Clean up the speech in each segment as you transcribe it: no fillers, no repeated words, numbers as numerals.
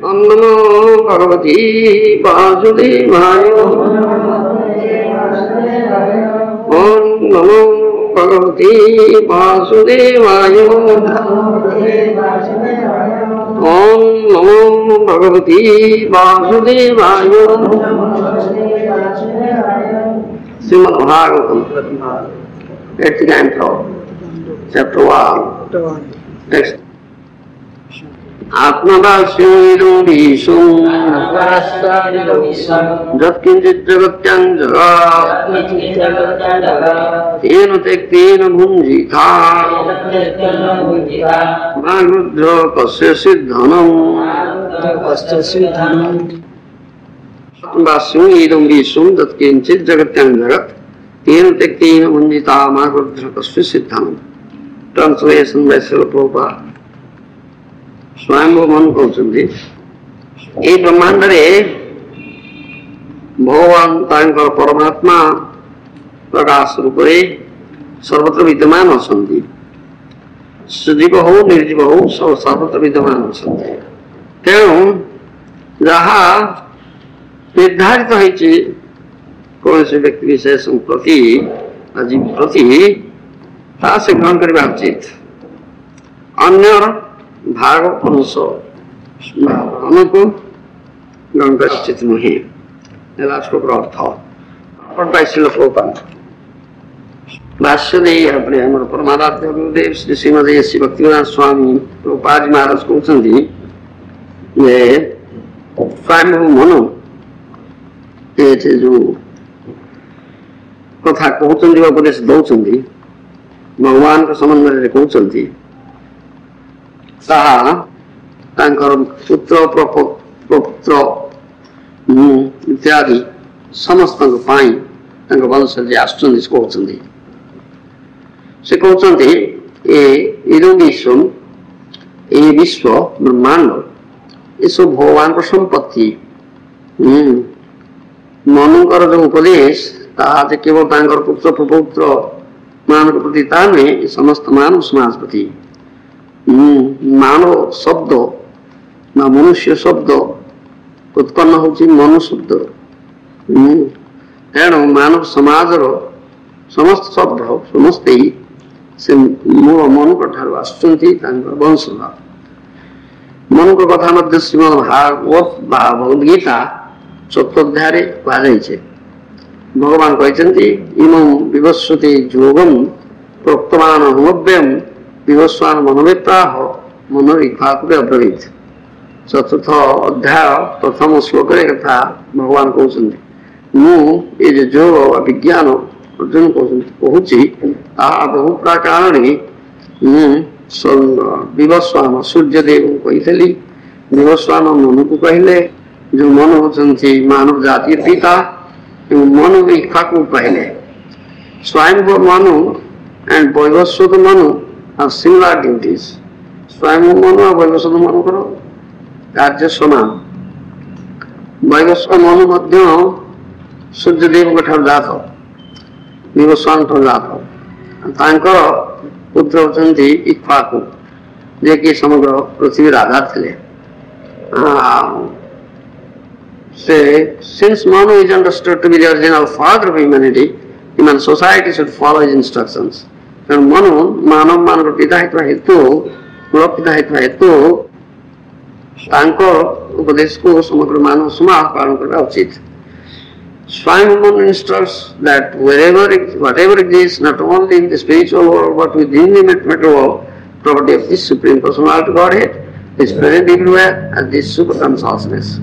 नमो भगवती वासुदेवाय। ओम नमो भगवती वासुदेवाय। ओम नमो भगवती वासुदेवाय। Srimad Bhagavatam eighth canto chapter 1 text. आत्मभाष्यमिदं यत्किञ्चित् जगत्यां जगत् तेन त्यक्तेन भुञ्जीथा मा रुद्र कस्य सिद्धनम्। आत्मभाष्यमिदं विश्वं यत्किञ्चित् जगत्यां जगत् तेन त्यक्तेन भुञ्जीथा मा रुद्र कस्य सिद्धनम्। Translation by Srila Prabhupada। स्वयं मन कहते ब्रह्मांड भगवान परमात्मा प्रकाश रूप सर्वत्र विद्यमान अच्छा सजीव हो निर्जीव हो सब सर्वत्र विद्यमान अच्छा तेणु जहाँ निर्धारित होती कौन से व्यक्ति विशेष प्रति जीव प्रति से ग्रहण करने उचित अन्य भाग अंश को ग्रहण कर उचित नुहे अर्थ भाष्य दे अपने परमाराध्य गुरुदेव श्री श्रीमद श्री भक्तिवेदांत स्वामी प्रभुपाद महाराज कहते स्वयं मन जो कथा कहते उपदेश दौरान भगवान के संबंध में कहते पुत्र प्रपुत्र इत्यादि समस्त वंश कहते से कहते विश्व ब्रह्मांड ये सब भगवान को संपत्ति मनुकर जो उपदेश केवल पुत्र प्रपुत्र मान प्रति समस्त मानव समाज प्रति मानव शब्द ना मनुष्य शब्द उत्पन्न होची मनु शब्द तेणु मानव समाज समस्त शब्द समस्ते से मूल मनु ठार वंश मनु कथा मध्य श्रीमद्भागवत भगवद्गीता चतुर्थाध्याय कहुई भगवान कहते इमं विवस्वते योगम प्रोक्तवान होमव्यम विवस्वान मनोवेत्ताह मनोरिक्वाकुरे अब्रवीत। चतुर्थ अध्याय प्रथम श्लोक कथा भगवान कहते ये योग विज्ञान अर्जुन कहूँ बहु प्रकार विवस्वान सूर्यदेव कही विवस्वान मनु को कहले जो मनु होती मानव जाति पिता मनु इक्ष्वाकु कहले Swayam Manu and Vaivasvata Manu are similar duties. Swayam Manu और वैवस्वत मनु कार्य समान। वैवस्व मनु सूर्यदेव जात विवस्वान जात पुत्र होती इक्ष्वाकु जे कि समग्र पृथ्वी राजा थे। Since Manu is understood to be the original father of humanity, human society should follow his instructions. And Manu, मानव मान पिता हेतु मूल पिता हेतु उपदेश को समग्र मानव समाज पालन करना उचित। Swami Manu instructs that whatever exists not only in the spiritual world but within the material world, property of this supreme personality Godhead is present everywhere as this super consciousness.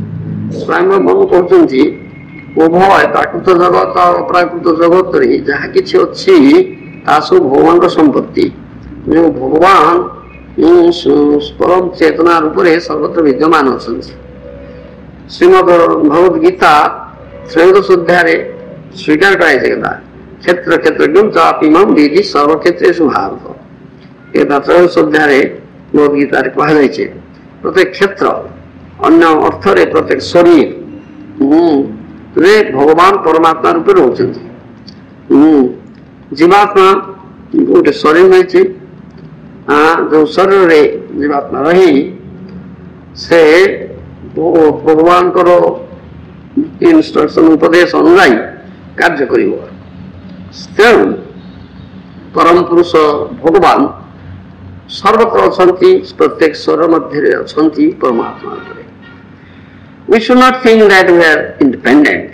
स्वयं मन कहते उभय प्राकृत जगत और अप्राकृत जगत जहाँ कि सब भगवान का संपत्ति जो भगवान परम चेतना रूप से सर्वत्र विद्यमान अच्छा। श्रीमद भगवद्गीता त्रयोदश अध्याय स्वीकार कराई क्षेत्र क्षेत्रज्ञ चापिमं विधि सर्वक्षेत्रेषु भारत। त्रयोदश अध्याय भगवद्गीता कहुई प्रत्येक क्षेत्र अन्य अर्थ प्रत्येक शरीर रे भगवान परमात्मा रूप रोच जीवात्मा गोटे शरीर रही जो शरीर रे जीवात्मा रही से भगवान करो इंस्ट्रक्शन उपदेश अनुयायी कार्य करिव तेणु परम पुरुष भगवान सर्वत्र अछंती प्रत्येक स्वर मध्य अछंती परमात्मा रे we should not think that we are independent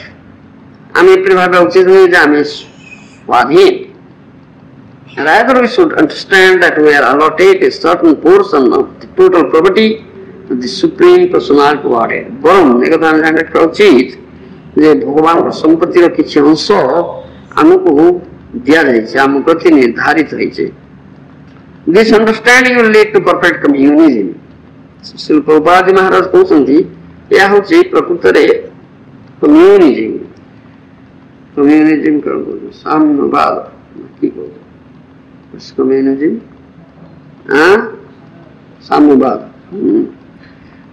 आमे प्रभाव उचित नहीं जे आमे स्वाधीन rather we should understand that we are allotted a certain portion of the total property of the supreme personality Godhead बरम एक दान जाने का उचित जे भगवान को संपत्ति रो किछि अंश हमको दिया जाय छै हम प्रति निर्धारित रही छै this understanding will lead to perfect communism Shri Prabhupada महाराज कहउछन्ती या होछि प्रकृत रे कम्युनिज्म करबो साम्यवाद की कहू इस communism साम्यवाद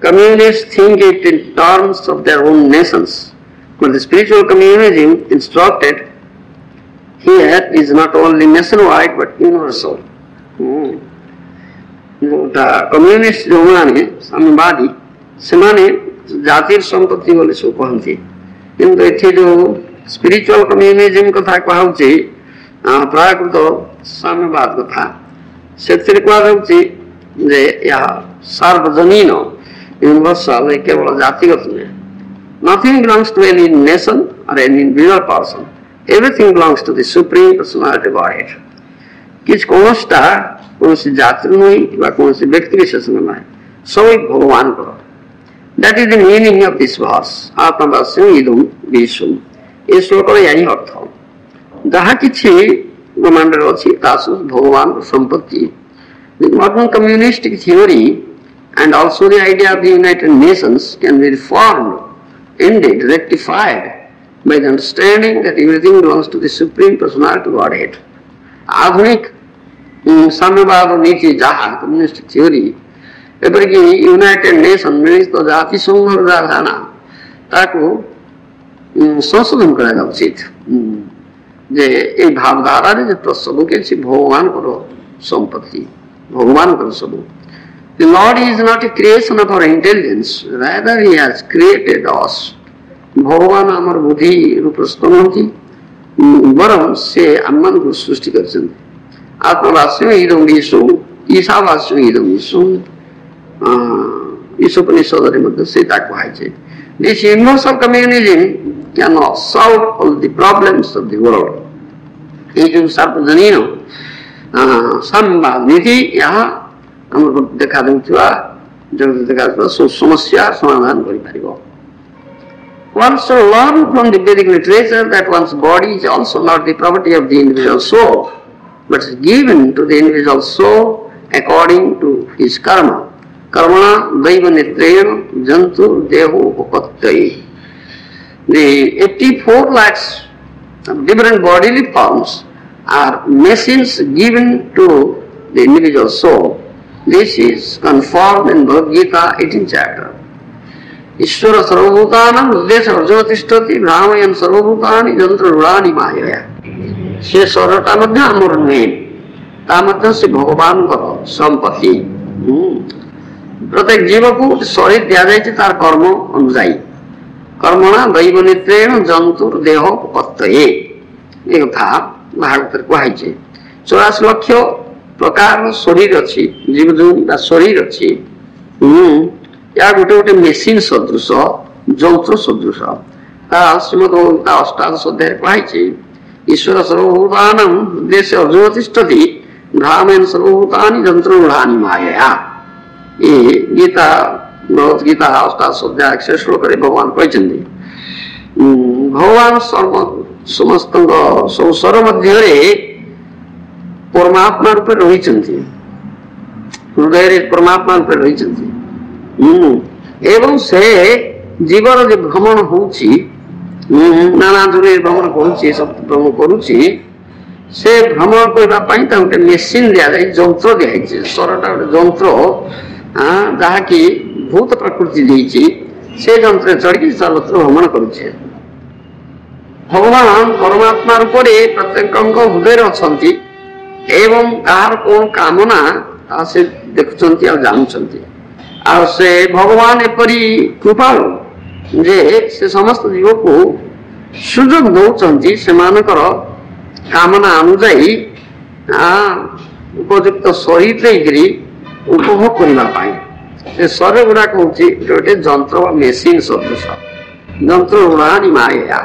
communists think it in terms of their own nations but the spiritual communism instructed here is not only nationwide but universal communist जो माने साम्यवादी सेमाने जातिर संपत्ति बोले सो कहंती किंतु एठी जो स्पिरिचुअल कम्युनिज्म कथा कहउची प्राकृत साम्यवाद कथा सेतिर कहउची जे या सार्वजनीन यूनिवर्सल केवल जातिगत नहीं nothing belongs to any nation or any individual person everything belongs to the supreme personality Godhead किस कोनोस्टा कोनोसी जाति नहीं वा कोनोसी व्यक्ति विशेष नहीं सबै भगवान को that is the meaning of this verse आत्मवास्यं इदं विश्वं ये श्लोक रे यही अर्थ जहाँ किछि ब्रह्मांड अछि तासु भगवान संपत्ति the modern communistic theory and also the idea of the United Nations can be reformed indeed rectified by the understanding that everything belongs to the supreme personality Godhead आधुनिक साम्यवाद नीति जहाँ कम्युनिस्ट थ्योरी एपरिक यूनाइटेड नेशन मिलित तो जाति संघ धारणा ताको संशोधन करा उचित जे ए भावधारा रे जे सब के भगवान को संपत्ति भगवान को सब The Lord is not a creation of our intelligence rather he has created us भगवान हमर बुद्धि रूप स्तंभति वरम से अमन को सृष्टि करछन आत्मवास्यं इदं विश्वं ईशावास्यं इदं विश्वं ईशोपनिषद रे मध्ये सेटा कहै छै This universal communism cannot solve all the problems of the world ये जो सार्वजनीन साम्यवाद नीति यहाँ हमको देखा देउछवा जगत देखा सो समस्या समाधान करि पारिबो One should learn from the Vedic literature that one's body is also not the property of the individual soul, but is given to the individual soul according to his karma. Karmana daiva nitrena jantu deho upattai. The 84 lakhs of different bodily forms are machines given to the individual soul. This is confirmed in Bhagavad Gita 18th chapter. ईश्वर सर्वभूतानां हृदय सर्वजोतिष्ठति भ्रामयन् सर्वभूतानि यंत्ररूढ़ानि मायया से स्वरटा मध्य आमर नुहे ता मध्य से भगवान को संपत्ति प्रत्येक जीव को शरीर दिया जाए तार कर्म अनुसायी कर्मणा दैव नित्रेण जंतुर देह उपत्तये एक कथा भागवत कहै छै 84 लाख प्रकार शरीर अछि जीव जो शरीर अछि या गोटे गोटे मेसिन सदृश जंत्र सदृश श्रीमद अष्टादश अध्याय कहै ईश्वर सर्वभूतानां हृदय से अर्जुतिष्ठति भ्रामयन् सर्वभूतानि यंत्ररूढ़ानि मायया ये गीता भगवत गीता अष्टादश अध्याय 6 श्लोक रे भगवान कहछन्ति भगवान सर्व समस्त संसार मध्य रे परमात्मा रूप रहिछन्ति हृदय रे परमात्मा रूप रहिछन्ति एवं से जीवर जो भ्रमण होउची नाना दूरे भ्रमण करूची सब भ्रमण करूची से भ्रमण करबा पई त गोटे मशीन दिया जाय जंत्र दिया जाय सरटा गोटे जंत्र जहा कि भूत प्रकृति देइची से जंत्र चढ़ी सर्वत्र भ्रमण करूची भगवान परमात्मा रूप रे प्रत्येकଙ୍କ हृदय रे अछंती एवं कार कोन कामना से देखुचंती आ जानचंती ଆଉ ସେ ଭଗବାନ ଏପରି କୃପାଳୁ ଯେ ସେ ସମସ୍ତ ଜୀବକୁ ସୁଯୋଗ ଦଉଛନ୍ତି ସେମାନଙ୍କର କାମନା ଅନୁଯାୟୀ ଉପଯୁକ୍ତ ଶରୀର ଦେଇକରି ଉପଭୋଗ କରିବା ପାଇଁ। ସେ ଶରୀର ଗୁଡାକ ହଉଛି ଗୋଟେ ଯନ୍ତ୍ର ବା ମେସିନ ସଦୃଶ। ଯନ୍ତ୍ର ଗୁଡା ମାୟା।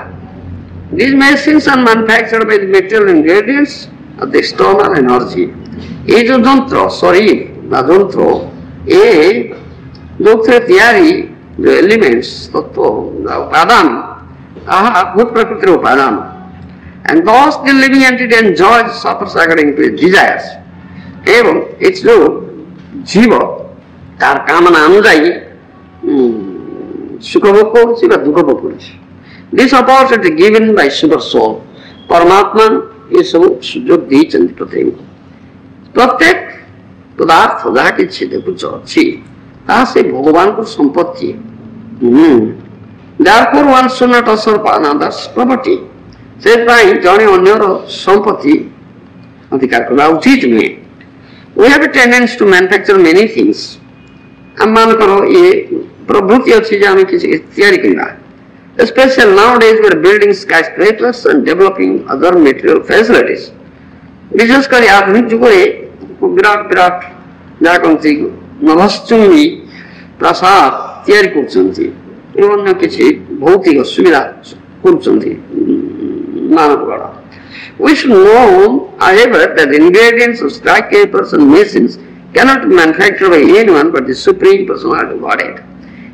These machines are manufactured by the material ingredients of the external energy। ये जो যন্ত্র শরীর বা যন্ত্র ये ଯୋଉଥିରେ ତିଆରି जो एलिमेंट्स तत्व उपादान ତାହା ଭୂତ ପ୍ରକୃତିର ଉପାଦାନ। And thus the living entity enjoys suffers according to its desires। ଏବଂ ଏ ଯୋଉ ଜୀବ ତାର କାମନା ଅନୁଯାୟୀ ସୁଖ ଭୋଗ କରୁଛି ବା ଦୁଃଖ ଭୋଗ କରୁଛି। This opportunity given by super soul। परमात्मा ये सब सुଯୋଗ ଦେଇଛନ୍ତି प्रत्येक पदार्थ जहाँ किसी देखुच अच्छी से भगवान को संपत्ति। Therefore one should not usurp another's property। से जड़े अन्यर संपत्ति अधिकार करना उचित नुहे। We have a tendency to manufacture many things। हम मान करो ये प्रवृत्ति अच्छी जे हमें किसी तैयारी करना। Especially nowadays we are building skyscrapers and developing other material facilities। विशेषकर आधुनिक जुग विराट विराट जहाँ कहते नभश्चुंबी प्रासाद तैयारी करछन्ति एवं किसी भौतिक सुविधा करछन्ति मानवगण। We should know, however, that the ingredients of skyscrapers and machines cannot be manufactured by anyone but the Supreme Personality of Godhead।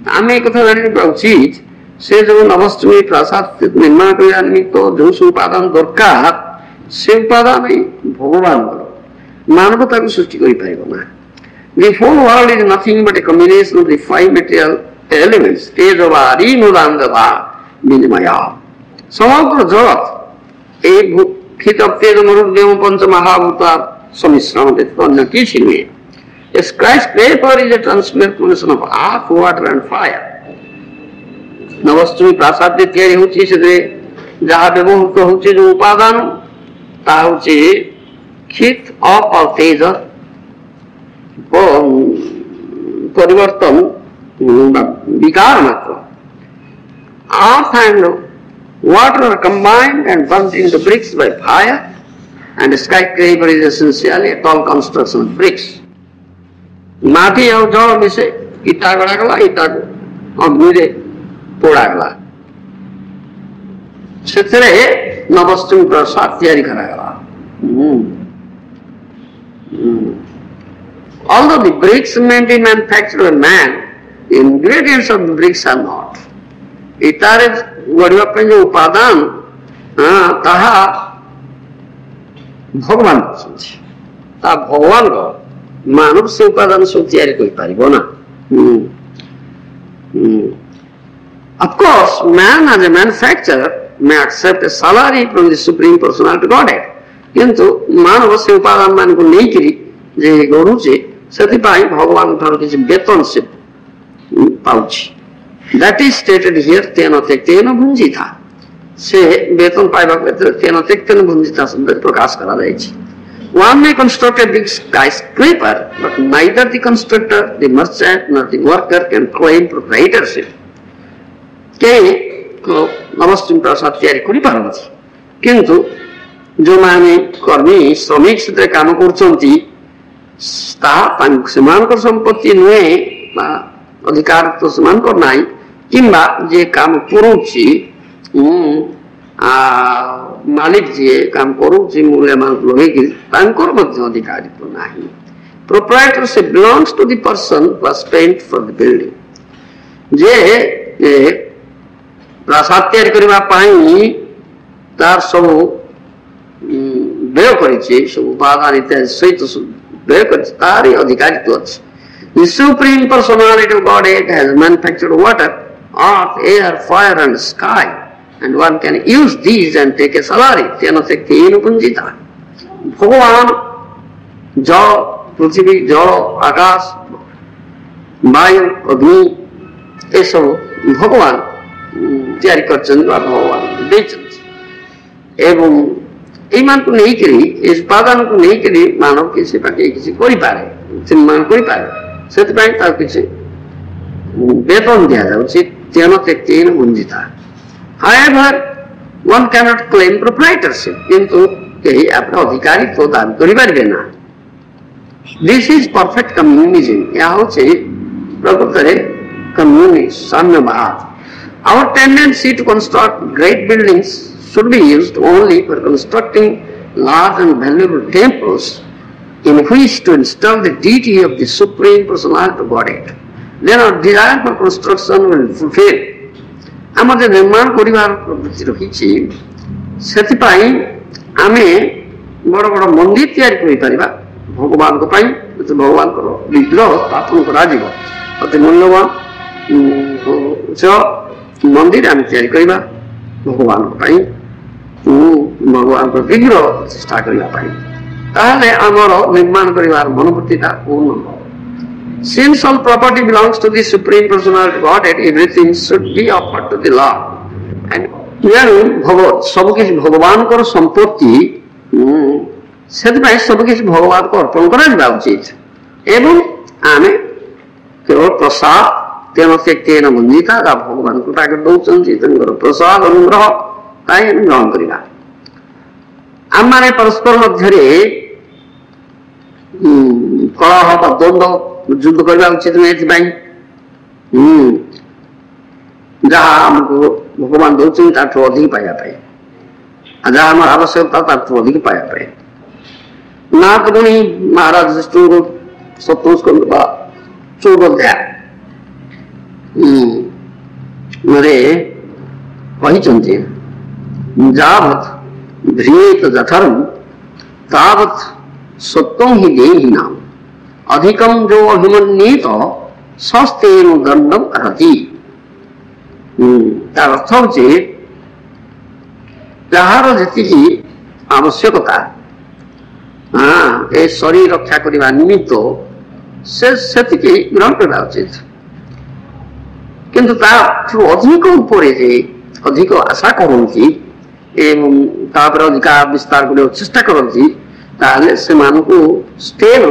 आमे एक कथा जानी उचित से जो नभश्चुंबी प्रासाद निर्माण करने निमित्त जो उपादान दरकार से उपादान भगवान मानवता को सृष्टि कर पाइबो ना। The whole world is nothing but a combination of the five material elements तेज वारी मुदांधता विनिमया। समग्र जगत एक भूत तेज मरुदेव पंच महाभूतार सम्मिश्रण व्यतीत अन्य किछि नुहे। A skyscraper is a transformation of earth, water and fire। नभश्चुंबी प्रासाद तैयारी होछि से जहाँ व्यवहृत होछि जो उपादान ता होछि खित अप और तेज परिवर्तन विकार मात्र। Earth and water are combined and burnt into bricks by fire, and a skyscraper is essentially a tall construction of bricks। माटी और जल मिसे इटा गला इटा को अग्नि रे पोड़ा गला से नभश्चुंबी प्रासाद तैयारी करा गला। Although the bricks meant in manufactured by man, the ingredients of the bricks are not। इटारे गढ़िया पे जो उपादान ताहा भगवान ता भगवान को मानव से उपादान सब तैयारी कर पारिबो ना। Of course, man as a manufacturer may accept a salary from the Supreme Personality Godhead। किंतु मानव से उपादान मान को नहीं करी जे गरुचे सेतिपाई भगवान ठार किसी वेतन से पाउछि। That is stated here तेन त्यक्तेन भुंजिता। से वेतन पाइबा तेन त्यक्तेन भुंजिता शब्द प्रकाश करा जायछि। One may construct a big skyscraper, but neither the constructor, the merchant, nor the worker can claim proprietorship। के नभश्चुंबी प्रासाद तैयारी करि पारछि किंतु जो माने कर्मी श्रमिक क्षेत्र काम करछन्ति सेमानकर संपत्ति नुहे अधिकार तो सेमानकर नाई किंबा जे काम करूछि मालिक जे काम करूछि मूल्यमान लगे तांकर मध्य अधिकारित्व नाही। Proprietorship belongs to the person who has paid for the building। जे प्रासाद तैयारी करबा पाई तार सब व्यय करिछि सब उपादान इत्यादि सहित व्यय करिछि तार अधिकारित्व अछि। The Supreme Personality of Godhead has manufactured water, earth, air, fire and sky, and one can use these and take a salary। तेन त्यक्तेन भुंजिता। भगवान जल पृथ्वी जल आकाश वायु अग्नि ये सब भगवान तैयारी करछन भगवान देछन एवं ईमान को नहीं करी इस उपादान को नहीं करी मानव किसी बाकी किसी कोई पारे निर्माण कोई पारे सेति पाई ता किसी বেতন দেওয়া উচিত তেন তেক্তেন ভুঞ্জিতা। However, one cannot claim proprietorship, কিন্তু কেহি আপনার অধিকারিত্ব দাবি করিপারিবে না। This is perfect communism. ଏହା ହେଉଛି ପ୍ରକୃତରେ communist ସାମ୍ୟବାଦ। Our tendency to construct great buildings should be used only for constructing large and valuable temples in which to install the deity of the Supreme Personality of Godhead. Then our desire for construction will fulfill. আমাদের নির্মাণ করিবার প্রবৃত্তি রহিছি, ସେଥିପାଇଁ ଆମେ ବଡ଼ ବଡ଼ ମନ୍ଦିର ତିଆରି କରିପାରିବା ଭଗବାନଙ୍କ ପାଇଁ। ଭଗବାନଙ୍କର ବିଗ୍ରହ ସ୍ଥାପନ କରାଯିବ, ଅତି ମୂଲ୍ୟବାନ ମନ୍ଦିର ଆମେ ତିଆରି କରିବା ଭଗବାନଙ୍କ ପାଇଁ, ଭଗବାନଙ୍କର ବିଗ୍ରହ ପ୍ରତିଷ୍ଠା କରିବା ପାଇଁ। ତାହେଲେ ଆମର ନିର୍ମାଣ କରିବାର ମନୋବୃତ୍ତିଟା ପୂର୍ଣ୍ଣ ହେବ। Since all property belongs to the Supreme Personality of Godhead, everything should be offered to the Lord. And ସବୁକିଛି ଭଗବାନଙ୍କର ସମ୍ପତ୍ତି, ସେଥିପାଇଁ ସବୁକିଛି ଭଗବାନଙ୍କୁ ଅର୍ପଣ କରାଯିବା ଉଚିତ। ଏବଂ ଆମେ କେବଳ ପ୍ରସାଦ ତେଣ ତେକ୍ତେନ ଭୁଞ୍ଜିତା, ଭଗବାନଙ୍କୁ ତାକେ ଦଉଛନ୍ତି, ତାଙ୍କର ପ୍ରସାଦ ଅନୁଗ୍ରହ ତାই ଆମେ ଗ୍ରହଣ କରିବା। ଆମମାନେ ପରସ୍ପର ମଧ୍ୟରେ କଳହ ବା ଦ୍ୱନ୍ଦ୍ୱ ଯୁଦ୍ଧ କରିବା ଉଚିତ ନୁହେଁ। ଏଥିପାଇଁ ଯାହା ଆମକୁ ଭଗବାନ ଦଉଛନ୍ତି ତାଠୁ ଅଧିକ ପାଇବା ପାଇଁ, ଆଉ ଯାହା ଆମର ଆବଶ୍ୟକତା ତାଠୁ ଅଧିକ ପାଇବା ପାଇଁ। ନାଥମୁନି ମହାରାଜ ସତୋଷ ବା 14 ଅଧ୍ୟାୟରେ କହିଛନ୍ତି, ଯାବତ୍ ଧ୍ରିୟେତ ଜଠରମ୍ ତାବତ୍ ସତ୍ୱଂ हि ଦେହିନାମ୍ ଅଧିକମ୍ ଯୋ ଅଭିମନ୍ୟେତ ସସ୍ତେନ ଦଣ୍ଡମ୍ ହରତି। ତାର ଅର୍ଥ ହେଉଛି ଯାହାର ଯେତିକି ଆବଶ୍ୟକତା ଏ ଶରୀର ରକ୍ଷା କରିବା ନିମିତ୍ତ ସେ ସେତିକି ଗ୍ରହଣ କରିବା ଉଚିତ। କିନ୍ତୁ ତାଠୁ ଅଧିକ ଉପରେ ଯେ ଅଧିକ ଆଶା କରନ୍ତି ଏବଂ ତାପରେ ଅଧିକା ବିସ୍ତାର କରିବାକୁ ଚେଷ୍ଟା କରନ୍ତି, ତାହେଲେ ସେମାନଙ୍କୁ ଷ୍ଟେନ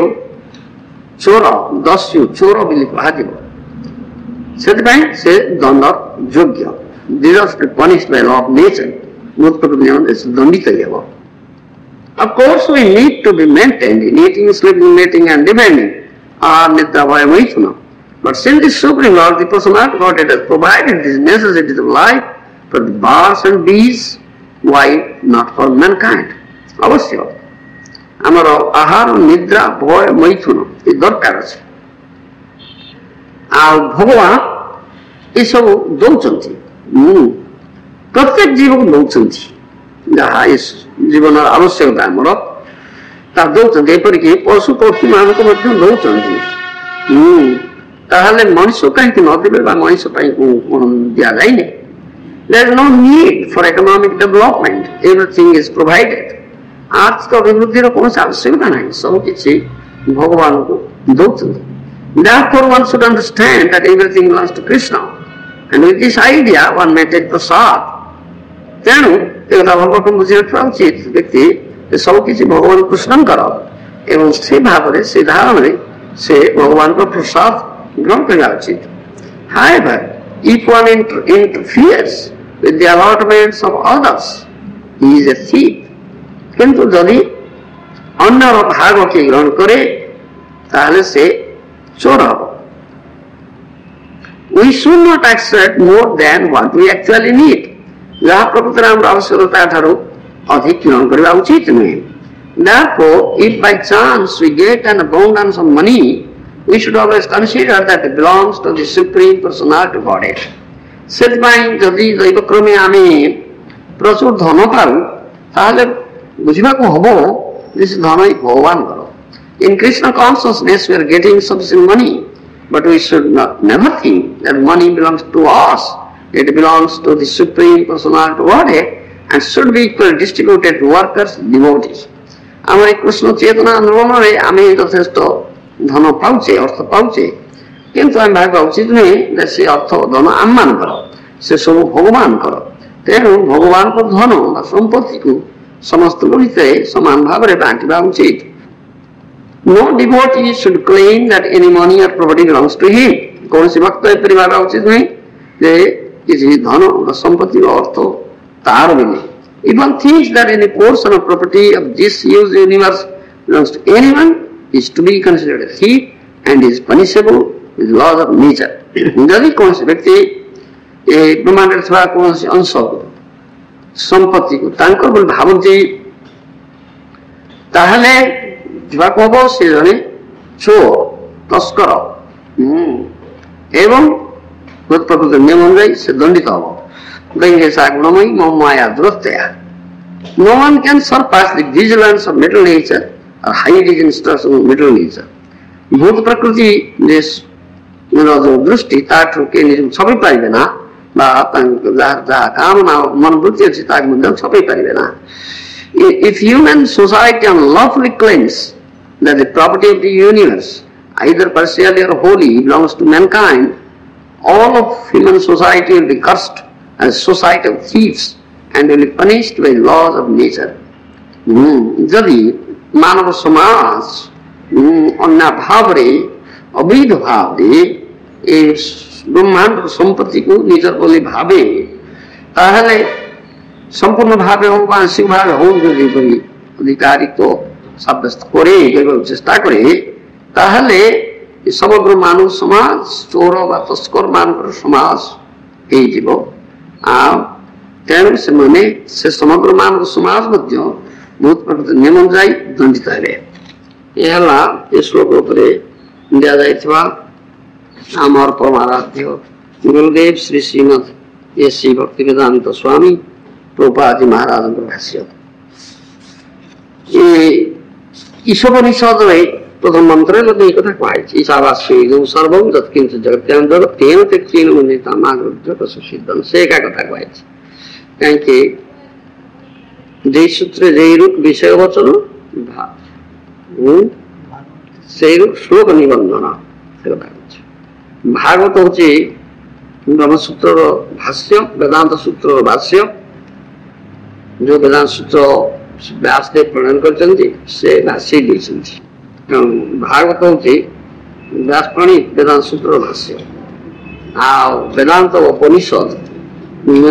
ଚୋର ଦସ୍ୟୁ ଚୋର ବୋଲି କୁହାଯିବ। ସେଥିପାଇଁ ସେ ଦଣ୍ଡ ଯୋଗ୍ୟ। ପନିଶ୍ଡ ବାଇ ଲ ଅଫ୍ ନେଚର, ଦଣ୍ଡିତ ହେବ। Of course, we need to be maintained in eating, sleeping, mating, and demanding our nidra bhaya maithuna. But since the Supreme Lord, the Personality of Godhead, has provided these necessities of life for the birds and bees, why not for mankind? ଅବଶ୍ୟ ଆମର ଆହାର, ନିଦ୍ରା, ଭୟ, ମୈଥୁନ ଏ ଦରକାର ଅଛି। ଆଉ ଭଗବାନ ଏସବୁ ଦଉଛନ୍ତି, ପ୍ରତ୍ୟେକ ଜୀବକୁ ଦଉଛନ୍ତି, ଯାହା ଜୀବନର ଆବଶ୍ୟକତା ଆମର ତା ଦଉଛନ୍ତି। ଏପରିକି ପଶୁ ପକ୍ଷୀ ମାନଙ୍କୁ ମଧ୍ୟ ଦଉଛନ୍ତି। ତାହେଲେ ମଣିଷ କାହିଁକି ନ ଦେବେ ବା ମଣିଷ ପାଇଁ କଣ ଦିଆଯାଇନି? There is no need for economic development. Everything is provided. ଆର୍ଥିକ ଅଭିବୃଦ୍ଧିର କୌଣସି ଆବଶ୍ୟକତା ନାହିଁ, ସବୁ କିଛି ଭଗବାନଙ୍କୁ ଦଉଛନ୍ତି। Therefore, one should understand that everything belongs to Krishna, and with this idea one may take prasad. ତେଣୁ ଏକଥା ଭଗବାନଙ୍କୁ ବୁଝି ରଖିବା ଉଚିତ। ବ୍ୟକ୍ତି ସବୁ କିଛି ଭଗବାନ କୃଷ୍ଣଙ୍କର ଏବଂ ସେ ଭାବରେ ସେ ଧାରଣରେ ସେ ଭଗବାନଙ୍କ ପ୍ରସାଦ ଗ୍ରହଣ କରିବା ଉଚିତ। However, if one interferes with the allotments of others, he is a thief. କିନ୍ତୁ ଯଦି ଅନ୍ୟର ଭାଗ କିଏ ଗ୍ରହଣ କରେ ତାହେଲେ ସେ ଚୋର ହେବ। We should not accept more than what we actually need. ଯାହା ପ୍ରକୃତରେ ଆମର ଆବଶ୍ୟକତା ଠାରୁ ଅଧିକ ଗ୍ରହଣ କରିବା ଉଚିତ ନୁହେଁ। Therefore, if by chance we get an abundance of money, we should always consider that it belongs to the Supreme Personality of Godhead. ସେଥିପାଇଁ ଯଦି ଦୈବକ୍ରମେ ଆମେ ପ୍ରଚୁର ଧନ ପାଉ ତାହେଲେ ବୁଝିବାକୁ ହବ ଯେ ସେ ଧନ ହିଁ ଭଗବାନଙ୍କର। In Krishna consciousness we are getting sufficient money, but we should never think that money belongs to us. It belongs to the Supreme Personality of Godhead and should be equally distributed to workers, devotees. ଆମର এই କୃଷ୍ଣ ଚେତନା ଆନ୍ଦୋଳନରେ ଆମେ ଯଥେଷ୍ଟ ଧନ ପାଉଛେ, ଅର୍ଥ ପାଉଛେ, କିନ୍ତୁ ଆମେ ଭାବିବା ଉଚିତ ନୁହେଁ ଯେ ସେ ଅର୍ଥ ଧନ ଆମମାନଙ୍କର, ସେ ସବୁ ଭଗବାନଙ୍କର। ତେଣୁ ଭଗବାନଙ୍କ ଧନ ବା ସମ୍ପତ୍ତିକୁ ସମସ୍ତଙ୍କ ଭିତରେ ସମାନ ଭାବରେ ବାଣ୍ଟିବା ଉଚିତ। No devotee should claim that any money or property belongs to him. कौन सी भक्त एपरी भाव उचित नहीं जे किसी धन संपत्ति अर्थ तार भी नहीं. Even thinks that any portion of property of this huge universe belongs to anyone is to be considered a thief and is punishable with laws of nature. यदि कौन से व्यक्ति ब्रह्मांड अथवा कौन से अंश संपत्ति को तांकर बोली भावती ताहले जाको हबो से जने चोर तस्कर एवं भूत प्रकृति नियम अनुसार से दंडित हबो. No one can surpass the vigilance of mental nature or hide his instructions of mental nature. भूत प्रकृति ने जो दृष्टि ताठु के निज छपी पाइबे ना बा जहाँ कामना मनोवृत्ति अछि ताक मध्य छपी पाइबे ना. If human society unlawfully claims that the property of the universe, either partially or wholly, belongs to mankind, all of human society will be cursed as society of thieves and will be punished by laws of nature. यदि मानव समाज अन्य भाव रे अवैध भाव रे ब्रह्मांड संपत्ति को निजर बोली भावे ताहले संपूर्ण भावे हो आंशिक भावे हो यदि अधिकारी तो साब्यस्त करे चेष्टा करे ताहले समग्र मानव समाज चोर व तस्कर मानव समाज हे जीव तेणु से समग्र मानव समाज मध्य भूत प्रकृति नियम अनुसार दंडित हेबे. ये श्लोक उपरे दिया जाइथिबा आमर परमाराध्य गुरुदेव श्री श्रीमद एस.सी. भक्तिवेदांत स्वामी प्रभुपाद महाराज भाष्य. ईशोपनिषद प्रथम मंत्र लगे कथा कहछि ईशावास्यं सर्वं यत्किंच जगत्यां जगत् तेन त्यक्तेन मन्यता मागरुद्र सिद्धं से का कथा कहछि. कहीं जे सूत्र जे रूप विषय वचन से रूप श्लोक निबंधन से कथा कहछि. भागवत होछि ब्रह्मसूत्र भाष्य वेदांत सूत्र भाष्य जो वेदांत सूत्र व्यासदेव प्रणयन करछन्ति से भाष्य दिछन्ति. भागवत होछि व्यास प्रणीत वेदांत सूत्र भाष्य आ वेदांत उपनिषद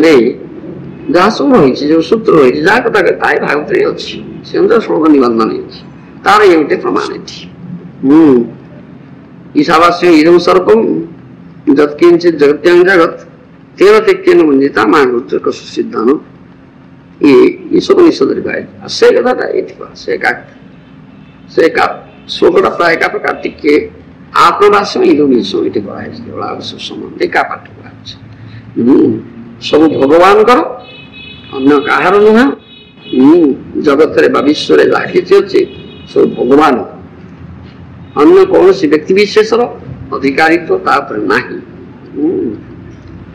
रे जहाँ सब रही जो सूत्र रही जहाँ कथा कथा भागवत रे अछि से अंदर श्लोक निबंधन अछि तार एवटे प्रमाण अछि. ईशावास्यं इदं सर्वं यत्किंचित् जगत्यां जगत् तेन त्यक्तेन मन्यता मागरुद्र सिद्धं. ये उपनिषद रे गाय से कथा एथिबा से का श्लोकटा प्राय का प्रकार टिके आत्मभाष्य इदुनिसो इति कहै छै बड़ा संबंध एका पाठ अछि. सब भगवान कर अन्य काहार नुह जगत रे विश्व रे जाहि अछि सब भगवान अन्य कौन सी व्यक्ति विशेष अधिकारित्व तापर नाही.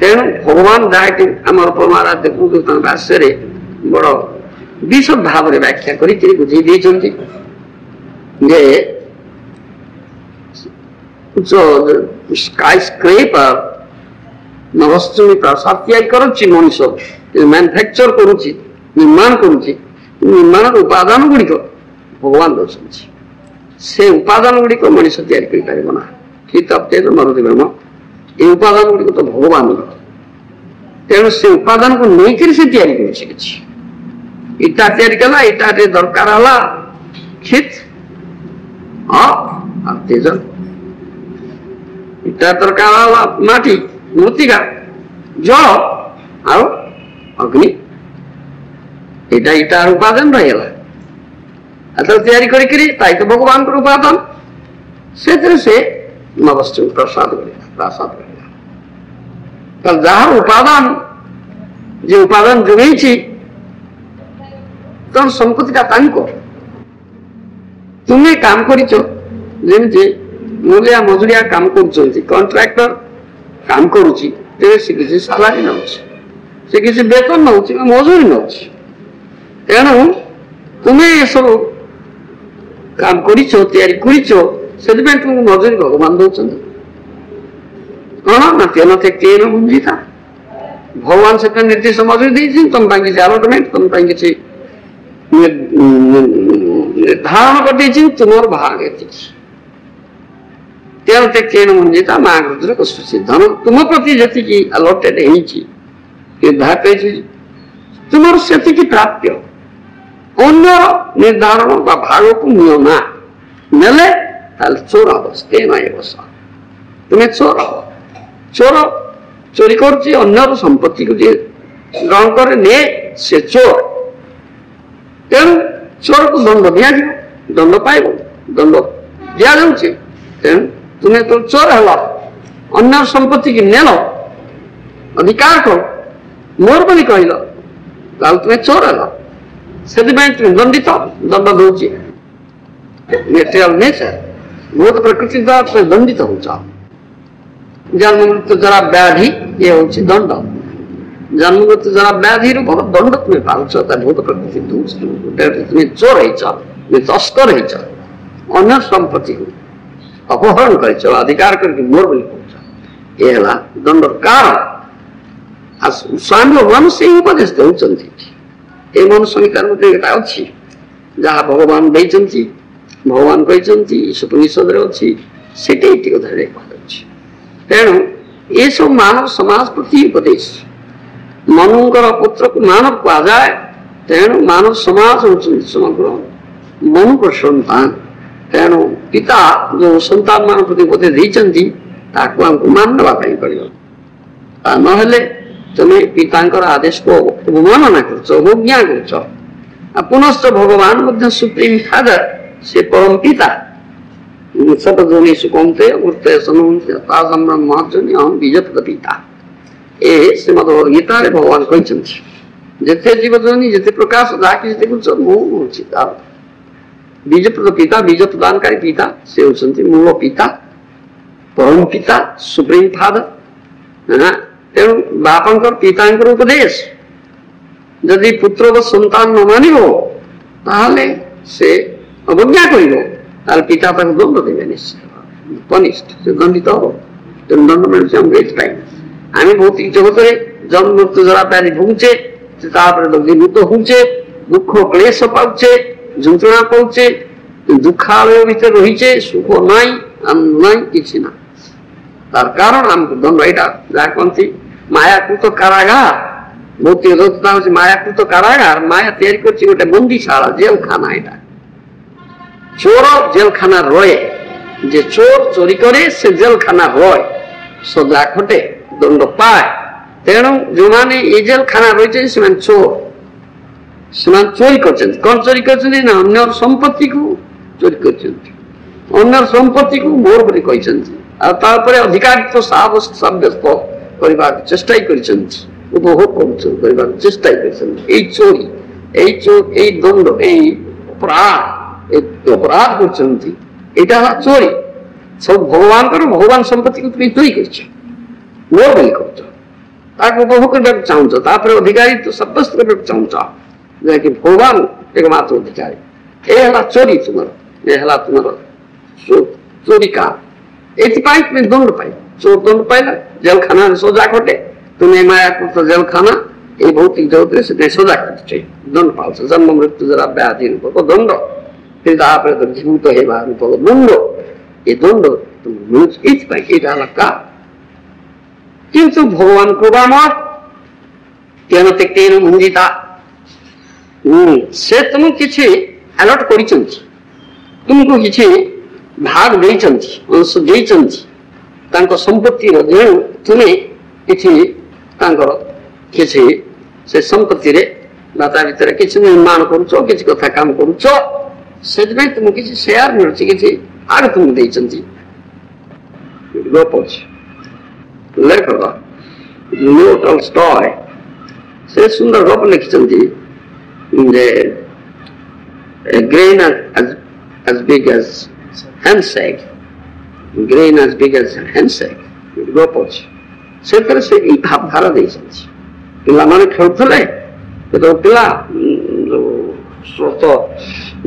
तेणु भगवान जाके आमर परमाराध्य गुरुदेव भाष्य रे बड़ विशद भाव रे व्याख्या करी बुझी देछन्ति जे जो स्काई स्क्रेपर नवस्तुमी प्रसाद तैयारी करुछि मनुष्य मैन्युफैक्चर करुछि निर्माण करुछि निर्माण उपादान गुड़िक भगवान दर्शन्ति से उपादान गुड़िक मनुष्य तैयारी करि पारिबो ना. ठीक तेज मरुति ब्रह्म ये उपादान गुड़िक तो भगवान तेणु से उपादान को नहीं कर से तैयारी करुछि किछि इटा तैयारी कला इटा रे दरकार हला खित और तेज इटा दरकार हला माटी मृत्तिका जल और अग्नि इटा इटा उपादान रहला अतः तैयारी करी करी ताई तो भगवान पर उपादान से नवस्तु प्रसाद प्रसाद कल जहाँ उपादान जो उपादान जोगई तो संपत्ति का तांको तुम्हें काम करिचो जेमति मूलिया मजुरिया काम करुचंती कॉन्ट्रैक्टर काम करुची तेरे से किसी सालारी नउची से किसी वेतन नउची मजूरी नउची तेणु तुम्हें ये सब काम करिचो तैयारी करिचो सेदिमें तुम मजूरी भगवान दउचंती कौन ना तेन थे केन मुंजिता भगवान से निर्दिष्ट मजूरी देछि तुम पाई किसी अलॉटमेंट तुम पाई किसी निर्धारण कर दीजिए तुम्हार भाग है तेणु त्यक्तेन मुञ्जिता मा कृत्र कस्यचित् धन तुम प्रति जतिकि अलॉटेड हेछि निर्धारित हेछि तुमर सेतिकि प्राप्य अन्य निर्धारण बा भाग को नियो ना नेले ताल चोर अवस्थे ना एवसा तुम्हें चोर चोर चोरी करछि अन्यर संपत्ति को जे ग्रहण करे ने से चोर तेणु चोर को दंड दिया दंड पाइब दंड दिया जाउछि तेणु तुम्हें तो चोर हल अन्य संपत्ति की नेल अधिकार कर मोर बोली कहल तुम्हें चोर हल से तुम दंडित दंड दौर मेटेरियल नेचर भूत प्रकृति द्वारा तुम्हें दंडित हो जन्म मृत्यु जरा व्याधि ये हूँ दंड जन्म मृत्यु जरा व्याधि बहुत दंड तुम्हें पाच भूत प्रकृति तुम्हें चोर है तस्कर है अन्य संपत्ति को अपहरण कर अधिकार करके मोर बोली कह ये दंड कारण स्वामी भगवान से उपदेश दौरान ये मन समीकार अच्छी जहाँ भगवान देती भगवान कहते उपनिषद अच्छी से कथा तेणु ये सब मानव समाज प्रति उपदेश मनुकर पुत्र को मानव कह जाए तेणु मानव समाज होती समग्र मनु को संतान तेणु पिता जो संतान मान प्रति उपदेश देती हमको मानवा पड़ो ना तुम्हें पितांकर आदेश को अवमानना करज्ञा कर पुनश्च भगवान सुप्रीम फादर से परम पिता सतजनी सुकंते मूर्ते महजनी अहम बीजपद पिता ये श्रीमद भगवदगीता भगवान कहते जिते जीवजनी जिते प्रकाश जाके जिते कुछ मुझे बीजप्रद पिता बीज प्रदानकारी पिता से होती मूल पिता परम पिता सुप्रीम फादर तेणु बापंकर पितांकर उपदेश जदि पुत्र व संतान न मानिबो ताहले से अवज्ञा करिबो ताल पिता ताको दंड देबे निश्चित पनिष्ड से दंडित हो तेणु दंड मिलुचे हम वेट टाइम आम भौतिक जगत में जन्म मृत्यु जरा प्यारी भोगुचे दग्धीभूत होचे दुख क्लेश पाचे যন্ত্রণা পাচ্ছে দুঃখালয়ের ভিতরে রয়েছে সুখ নাই আনন্দ নাই কিছু না তার কারণ আমাকে দণ্ড এটা যা কন্তি মায়াকৃত কারাগার ভৌতিক জগৎটা হচ্ছে মায়াকৃত কারাগার মায়া তৈরি করছে গোটে বন্দিশালা জেলখানা এটা চোর জেলখানা রয়ে যে চোর চোরি করে সে জেলখানা রয় সজা ঘটে দণ্ড পায় তেণু যে এই জেলখানা রয়েছে সে চোর चोरी कर कौन चोरी कर अन्य संपत्ति को चोरी कर अन्य संपत्ति को मोर बोली कहते अधिकारित्व सब्यस्त करने चेष्टा उपभोग कर चेष्टा चोरी यही दंड यही अपराध कर चोरी सब भगवान संपत्ति को तुम चोरी कर मोर बोली कर उपभोग करने चाहूँ अधिकारित्व सब्यस्त करने चाहूँ कि भगवान एकमात्र अधिकारी ये चोरी तुम ये तुम चोरी का तुम दंड पाई चोर दंड पाइला जेलखाना सजा घटे तुम्हें मायाकृत जेलखाना ये भौतिक जगत से सजा घटे दंड पाच जन्म मृत्यु जरा व्याधि रूप दंड फिर जीवित होगा रूप दंड ये दंड तुम मिलूँ का किंतु भगवान कृपामय तेन त्यक्तेन मुञ्जिता से तुम किसी अलर्ट कर तुमको किसी भाग अंश दे संपत्ति तुम्हें किसी से संपत्ति भर किसी निर्माण करुच किसी कथा काम करुच से तुमको किसी शेयर मिलूँ किसी भाग तुमको देती गप लेख लियो टॉल्स्टॉय से सुंदर गप लिखिं a grain as big as handshake, grain as big as handshake, गप से तरह से भावधारा दे पिला माने खेलुले तो पिला स्रोत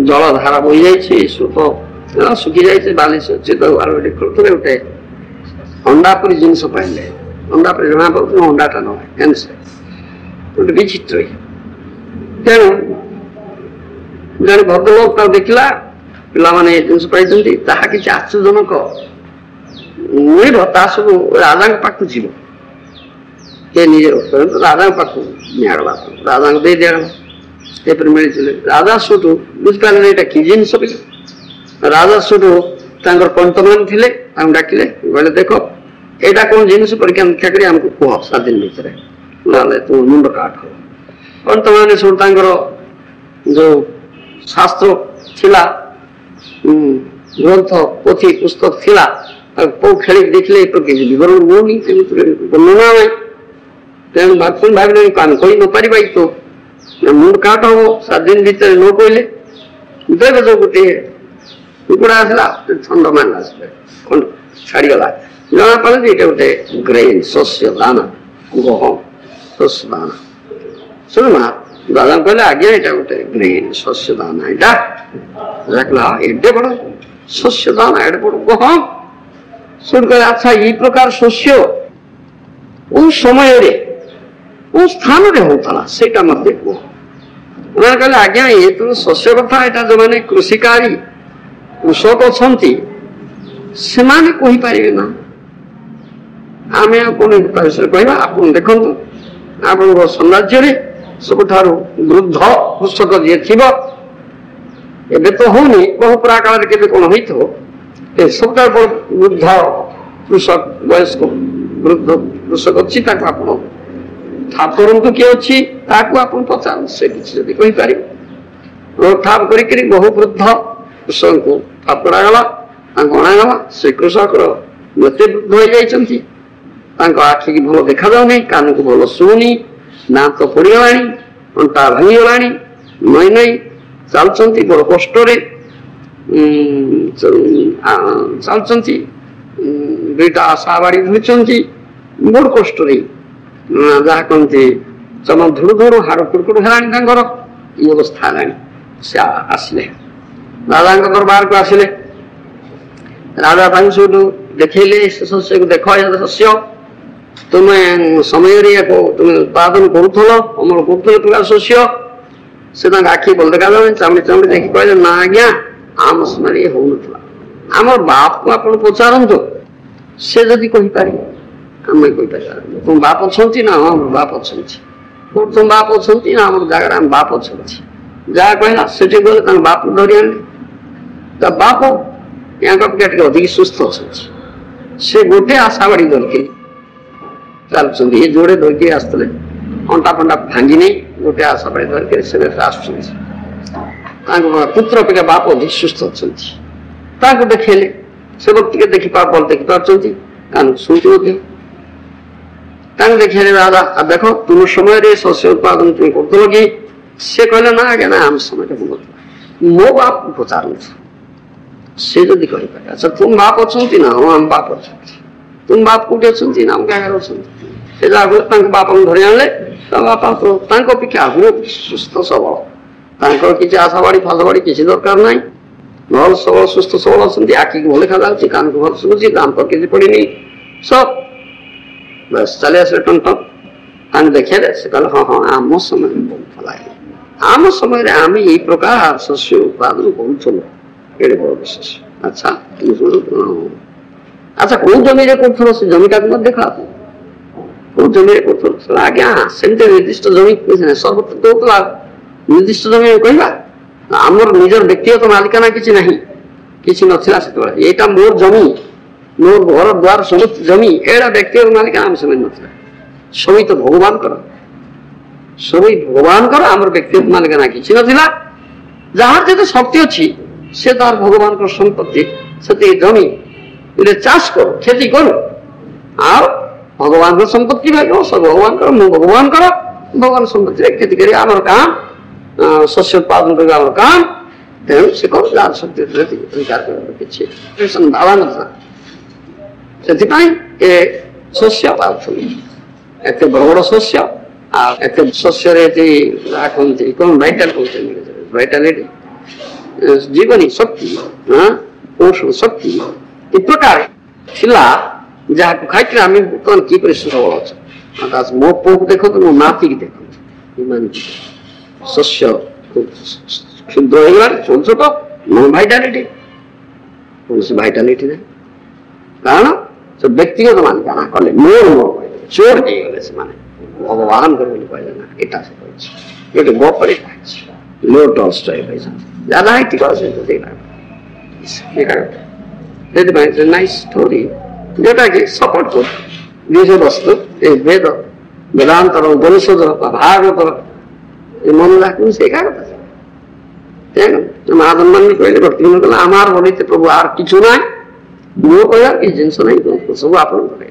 जलधारा बही जाइए स्रोत सुखी जाइए बाली खेलुले गोटे अंडापुरी जिनस पाइले अंडापुरी जमा पाते अंडाटा न हैंडसेक गोटे विचित्र तेणु जन भद्रलोक देखला पिला जिन पाई किसी आश्चर्यजनक ମିଳିବ ତା ସବୁ ରାଜାଙ୍କ ପାଖକୁ ଯିବ। କିଏ ନିଜେ ରାଜାଙ୍କ ପାଖକୁ ନିଆଗଲା, ରାଜାଙ୍କୁ ଦେଇ ଦିଆଗଲା। ଏପରି ମିଳିଥିଲେ ରାଜା ସେଠୁ ବୁଝିପାରିଲେ ଏଇଟା କି ଜିନିଷ ବୋଲି। ରାଜା ସେଠୁ ତାଙ୍କର ପଣ୍ଟମାନେ ଥିଲେ, ତାଙ୍କୁ ଡାକିଲେ, କହିଲେ ଦେଖ ଏଇଟା କଣ ଜିନିଷ ପରୀକ୍ଷା ନିରୀକ୍ଷା କରି ଆମକୁ କୁହ 7 ଦିନ ଭିତରେ, ନହେଲେ ତୁମ ମୁଣ୍ଡ କାଟ ହବ। ପଣ୍ଟମାନେ ସବୁ ତାଙ୍କର ଯୋଉ ଶାସ୍ତ୍ର ଥିଲା, ଗ୍ରନ୍ଥ ପୋଥି ପୁସ୍ତକ ଥିଲା, କୋଉ ଖେଳିକି ଦେଖିଲେ କିଛି ବିବରଣ ହଉନି, ବର୍ଣ୍ଣନା ନାହିଁ। ତେଣୁ ଭାବିଲେ ଆମେ କହି ନପାରିବା ତ ମୁଣ୍ଡ କାଟ ହବ 7 ଦିନ ଭିତରେ ନ କହିଲେ। ଦେବ ଯୋଉ ଗୋଟିଏ କୁକୁଡ଼ା ଆସିଲା, ଥଣ୍ଡ ମାନ ଆସିଲେ, ଛାଡିଗଲା, ଜଣା ପଡେ ଯେ ଏଇଟା ଗୋଟେ ଗ୍ରେନ୍ ଶସ୍ୟ ଦାନା, ଗହମ ଶସ୍ୟ ଦାନା। ଶୁଣୁନା ଦାଦା କହିଲେ ଆଜ୍ଞା ଏଇଟା ଗୋଟେ ଗ୍ରେନ୍ ଶସ୍ୟ ଦାନା, ଏଇଟା କହିଲା ଏଡେ ବଡ ଶସ୍ୟ ଦାନା, ଏଡେ ବଡ ଗହମ। ଶୁଣ କହିଲେ ଆଚ୍ଛା ଏଇ ପ୍ରକାର ଶସ୍ୟ କୋଉ ସମୟରେ କୋଉ ସ୍ଥାନରେ ହଉଥିଲା ସେଇଟା ମତେ କୁହ। ସେମାନେ କହିଲେ ଆଜ୍ଞା ଏ ତ ଶସ୍ୟ କଥା, ଏଇଟା ଯୋଉମାନେ କୃଷିକାରୀ କୃଷକ ଅଛନ୍ତି ସେମାନେ କହିପାରିବେ ନା, ଆମେ ଆଉ କଣ ବିଷୟରେ କହିବା। ଆପଣ ଦେଖନ୍ତୁ ଆପଣଙ୍କ ସାମ୍ରାଜ୍ୟରେ ସବୁଠାରୁ ବୃଦ୍ଧ କୃଷକ ଯିଏ ଥିବ, ଏବେ ତ ହଉନି, ବହୁ ପୁରା କାଳରେ କେବେ କଣ ହେଇଥିବ, ସବୁଠାରୁ ବଡ ବୃଦ୍ଧ କୃଷକ, ବୟସ୍କ ବୃଦ୍ଧ କୃଷକ ଅଛି, ତାକୁ ଆପଣ ଠାପ କରନ୍ତୁ କିଏ ଅଛି, ତାକୁ ଆପଣ ପଚାରନ୍ତୁ, ସେ କିଛି ଯଦି କହିପାରିବେ। ଠାପ କରିକିରି ବହୁ ବୃଦ୍ଧ କୃଷକଙ୍କୁ ଠାପ କରାଗଲା, ତାଙ୍କୁ ଅଣାଗଲା। ସେ କୃଷକର ଏତେ ବୃଦ୍ଧ ହେଇଯାଇଛନ୍ତି, ତାଙ୍କ ଆଖିକି ଭଲ ଦେଖାଯାଉନି, କାନକୁ ଭଲ ଶୁଭୁନି, ଦାନ୍ତ ପଡିଗଲାଣି, ଅଣ୍ଟା ଭାଙ୍ଗିଗଲାଣି, ନଈ ନଈ ଚାଲୁଛନ୍ତି, ବଡ କଷ୍ଟରେ ଚାଲୁଛନ୍ତି, ଦୁଇଟା ଆଶା ବାଡି ଧରିଛନ୍ତି, ବଡ କଷ୍ଟରେ, ଯାହା କହନ୍ତି ଚମ ଧୁଡୁ ଧୁଡୁ ହାଡ କୁଡକୁଡୁ ହେଲାଣି, ତାଙ୍କର ଏଇ ଅବସ୍ଥା ହେଲାଣି। ସେ ଆସିଲେ ରାଜାଙ୍କ ଦରବାରକୁ ଆସିଲେ। ରାଜା ତାଙ୍କୁ ସବୁଠୁ ଦେଖେଇଲେ ସେ ଶସ୍ୟକୁ, ଦେଖ ଏ ଶସ୍ୟ ତୁମେ ସମୟରେ ତୁମେ ଉତ୍ପାଦନ କରୁଥିଲ, ଅମଳ କରୁଥିଲ ପ୍ରକାର ଶସ୍ୟ। ସେ ତାଙ୍କ ଆଖି ଭଲ ଦେଖାଯାଉନି, ଚାମଡ଼ି ଚାମଡ଼ି ଦେଖି କହିଲେ ନା ଆଜ୍ଞା ଆମ ସମୟରେ ଇଏ ହଉନଥିଲା, ଆମର ବାପକୁ ଆପଣ ପଚାରନ୍ତୁ, ସେ ଯଦି କହିପାରିବେ ଆମେ କହିପାରିବା। ତୁମ ବାପ ଅଛନ୍ତି ନା? ହଁ ଆମର ବାପ ଅଛନ୍ତି। କୋଉଠି ତୁମ ବାପ ଅଛନ୍ତି? ନା ଆମର ଜାଗାରେ ଆମ ବାପ ଅଛନ୍ତି। ଯାହା କହିଲା ସେଠି ଗଲେ ତାଙ୍କ ବାପକୁ ଧରି ଆଣିଲେ। ତା ବାପ ୟାଙ୍କ ଅପେକ୍ଷା ଟିକେ ଅଧିକ ସୁସ୍ଥ ଅଛନ୍ତି, ସେ ଗୋଟେ ଆଶା ବାଡି ଧରିକି ଚାଲୁଛନ୍ତି, ଏ ଯୋଡେ ଧରିକି ଆସିଥିଲେ, ଅଣ୍ଟା ଫଣ୍ଟା ଭାଙ୍ଗି ନେଇ ଗୋଟେ ଆଶା ବାଡି ଧରିକି ସେ ଆସୁଛନ୍ତି। ତାଙ୍କ ପୁତ୍ର ଅପେକ୍ଷା ବାପ ଅଧିକ ସୁସ୍ଥ ଅଛନ୍ତି। ତାଙ୍କୁ ଦେଖେଇଲେ, ସେ ଟିକେ ଭଲ ଦେଖିପାରୁଛନ୍ତି, କାନକୁ ଶୁଣୁଛି ମଧ୍ୟ। ତାଙ୍କୁ ଦେଖେଇଲେ ରାଜା ଦେଖ ତୁମ ସମୟରେ ଶସ୍ୟ ଉତ୍ପାଦନ ତୁମେ କରୁଥିଲ କି? ସେ କହିଲେ ନା ଆଜ୍ଞା ନା ଆମ ସମୟରେ ହଉନଥିଲା। ମୋ ବାପକୁ ପଚାରନ୍ତୁ, ସେ ଯଦି କହିପାରିବେ। ଆଚ୍ଛା ତୁମ ବାପ ଅଛନ୍ତି ନା? ହଁ ଆମ ବାପ ଅଛନ୍ତି। ତୁମ ବାପ କୋଉଠି ଅଛନ୍ତି? ନା ଆମ ଜାଗାରେ ଅଛନ୍ତି। ସେ ଯାହା ତାଙ୍କ ବାପାଙ୍କୁ ଧରି ଆଣିଲେ। ତା ବାପା ତାଙ୍କ ଅପେକ୍ଷା ଆହୁରି ସୁସ୍ଥ ସବଳ, ତାଙ୍କର କିଛି ଆଶା ବାଡି ଫାସ ବାଡି କିଛି ଦରକାର ନାହିଁ, ଭଲ ସବଳ ସୁସ୍ଥ ସବଳ ଅଛନ୍ତି, ଆଖିକୁ ଭଲ ଦେଖାଯାଉଛି, କାନକୁ ଭଲ ଶୁଭୁଛି, ଦାନ୍ତ କିଛି ପଡିନି, ସବ ବସ୍ ଚାଲି ଆସିଲେ ଟନ ଟନ। ତାଙ୍କୁ ଦେଖେଇଲେ, ସେ କହିଲେ ହଁ ହଁ ଆମ ସମୟରେ ବହୁଥିଲା, ଆମ ସମୟରେ ଆମେ ଏଇ ପ୍ରକାର ଶସ୍ୟ ଉତ୍ପାଦନ କରୁଥିଲୁ, ଏଡେ ବଡ ଶସ୍ୟ। ଆଚ୍ଛା ଆଚ୍ଛା କୋଉ ଜମିରେ କରୁଥିଲ? ସେ ଜମିଟାକୁ ମଧ୍ୟ ଦେଖା, କୋଉ ଜମିରେ କରୁଥିଲ? ଆଜ୍ଞା ସେମିତି ନିର୍ଦ୍ଦିଷ୍ଟ ଜମି ସର୍ବତ୍ର ଦଉଥିଲା, ନିର୍ଦ୍ଦିଷ୍ଟ ଜମି କହିବା, ଆମର ନିଜର ବ୍ୟକ୍ତିଗତ ମାଲିକାନା କିଛି ନାହିଁ, କିଛି ନଥିଲା ସେତେବେଳେ। ଏଇଟା ମୋର ଜମି, ମୋର ଘର ଦ୍ୱାର ସବୁ ଜମି, ଏଇଟା ବ୍ୟକ୍ତିଗତ ମାଲିକାନା ଆମ ସମୟରେ ନଥିଲା। ସବୁ ତ ଭଗବାନଙ୍କର, ସବୁ ଭଗବାନଙ୍କର, ଆମର ବ୍ୟକ୍ତିଗତ ମାଲିକାନା କିଛି ନଥିଲା। ଯାହାର ଯେତେ ଶକ୍ତି ଅଛି ସେ ତାର ଭଗବାନଙ୍କର ସମ୍ପତ୍ତି, ସେତିକି ଜମି ଚାଷ କରୁ, କ୍ଷତି କରୁ, ଆଉ ଭଗବାନଙ୍କର ସମ୍ପତ୍ତି ଭାଗ ସବୁ ଭଗବାନଙ୍କର, ମୁଁ ଭଗବାନଙ୍କର, ଭଗବାନ ସମ୍ପତ୍ତିରେ କ୍ଷତି କରି ଆମର କାମ, ଶସ୍ୟ ଉତ୍ପାଦନ କରିବା ଆମର କାମ। ତେଣୁ ସେ କଣ ଯାହାର ଶକ୍ତି ଅଧିକାର କରିବା କିଛି ଭାବା ନଥିଲା। ସେଥିପାଇଁ ଏ ଶସ୍ୟ ପାଉଥିଲି, ଏତେ ବଡ ବଡ ଶସ୍ୟ, ଆଉ ଏତେ ଶସ୍ୟରେ ଏତେ ଯାହା କହନ୍ତି କଣ ଭାଇଟାଲ କହୁଛନ୍ତି, ଭାଇଟାଲିଟି, ଜୀବନୀ ଶକ୍ତି, କୌଶଳ ଶକ୍ତି ଏ ପ୍ରକାର ଥିଲା, ଯାହାକୁ ଖାଇଥିଲେ ଆମେ ବର୍ତ୍ତମାନ କିପରି ସୁସବଳ ଅଛୁ। ମୋ ପୁଅକୁ ଦେଖନ୍ତୁ, ମୋ ନାତିକି ଦେଖନ୍ତୁ, ଏମାନେ ଶସ୍ୟ କ୍ଷୁଦ୍ର ହେଇଗଲାଣି, ଛୋଟ ଛୋଟ, ନୋ ଭାଇଟାଲିଟି, କୌଣସି ଭାଇଟାଲିଟି ନାହିଁ। କାରଣ ସେ ବ୍ୟକ୍ତିଗତ ମାଲିକାନା କଲେ ମୋର ଚୋର ହେଇଗଲେ ସେମାନେ ଭଗବାନଙ୍କର ବୋଲି କହିଲେ ନା ଏଟା ସେ କହିଛି ଗୋଟେ ଗପରେ କହିଛି ଲିଓ ଟଲଷ୍ଟୟ କହିଛନ୍ତି ଯାହା ଠିକ ଅଛି ସେଇଟା ସେଥିପାଇଁ ନାଇସ୍ ଷ୍ଟୋରି ଯୋଉଟାକି ସପୋର୍ଟ କରୁ ବିଷୟ ବସ୍ତୁ ଏ ବେଦ ବେଦାନ୍ତର ଉପନିଷଦର ଭାଗବତର ଏ ମନ ରାଖୁନି ସେ ଏକା କଥା ମହାତ୍ମାମାନେ କହିଲେ ଭକ୍ତି କହିଲେ ଆମର ବଳିତେ ପ୍ରଭୁ আর কিছু নাই ମୁଁ କହିବାର କିଛି ଜିନିଷ ନାହିଁ ସବୁ ଆପଣଙ୍କର